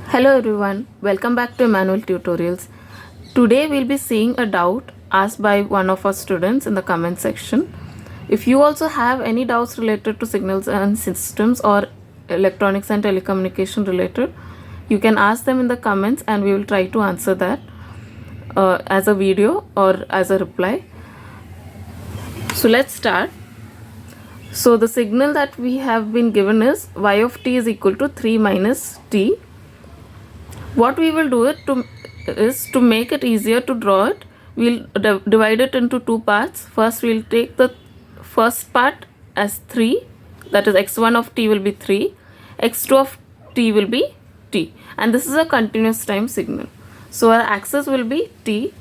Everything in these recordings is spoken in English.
Hello everyone, welcome back to Emmanuel Tutorials. Today we'll be seeing a doubt asked by one of our students in the comment section. If you also have any doubts related to signals and systems or electronics and telecommunication related, you can ask them in the comments and we will try to answer that as a video or as a reply. So let's start. So the signal that we have been given is y of t is equal to 3 minus t. What we will do is to make it easier to draw it, we'll divide it into two parts. First we'll take the first part as 3, that is x1 of t will be 3, x2 of t will be t, and this is a continuous time signal. So our axis will be t.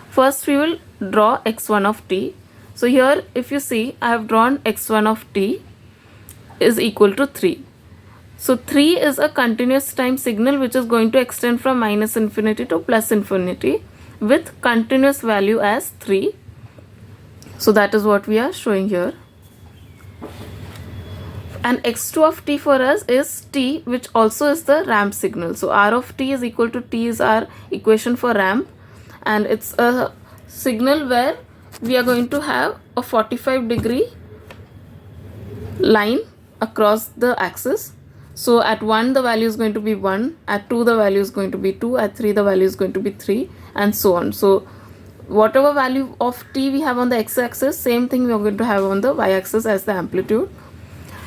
First we will draw x1 of t. So here if you see, I have drawn x1 of t is equal to 3. So 3 is a continuous time signal which is going to extend from minus infinity to plus infinity with continuous value as 3. So that is what we are showing here. And x2 of t for us is t, which also is the ramp signal. So r of t is equal to t is our equation for ramp, and it's a signal where we are going to have a 45-degree line across the axis. So at 1 the value is going to be 1, at 2 the value is going to be 2, at 3 the value is going to be 3, and so on. So whatever value of t we have on the x-axis, same thing we are going to have on the y-axis as the amplitude.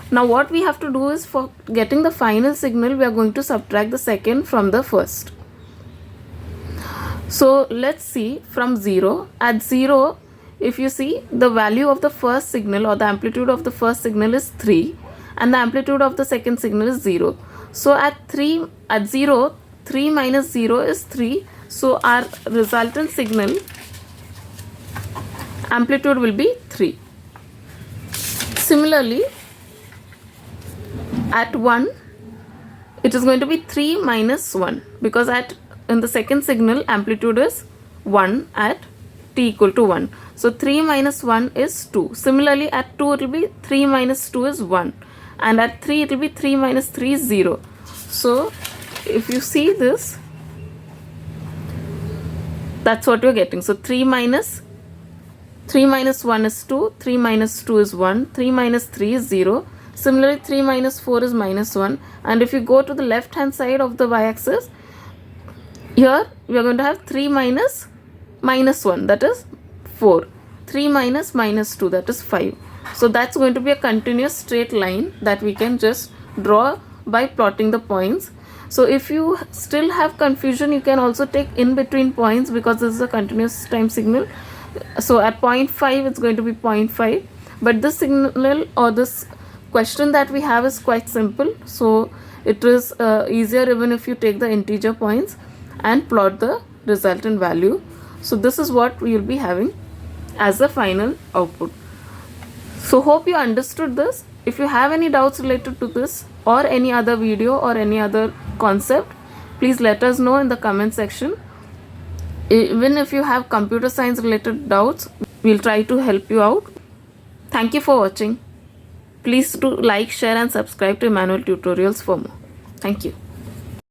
Now what we have to do is, for getting the final signal, we are going to subtract the second from the first. So let's see from 0. At 0, if you see, the value of the first signal or the amplitude of the first signal is 3 and the amplitude of the second signal is 0. So at 0, 3 minus 0 is 3. So our resultant signal amplitude will be 3. Similarly, at 1, it is going to be 3 minus 1, because in the second signal amplitude is 1 at t equal to 1. So 3 minus 1 is 2. Similarly, at 2 it will be 3 minus 2 is 1. And at 3 it will be 3 minus 3 is 0. So if you see this, that's what you're getting. So 3 minus 1 is 2, 3 minus 2 is 1, 3 minus 3 is 0. Similarly, 3 minus 4 is minus 1. And if you go to the left hand side of the y-axis, here we are going to have 3 minus minus 1, that is 4. 3 minus minus 2, that is 5. So that's going to be a continuous straight line that we can just draw by plotting the points. So if you still have confusion, you can also take in between points, because this is a continuous time signal. So at 0.5 it's going to be 0.5, but this signal or this question that we have is quite simple. So it is easier even if you take the integer points and plot the resultant value. So this is what we will be having as the final output. So hope you understood this. If you have any doubts related to this or any other video or any other concept, please let us know in the comment section. Even if you have computer science related doubts, we'll try to help you out. Thank you for watching. Please do like, share and subscribe to Emmanuel Tutorials for more. Thank you.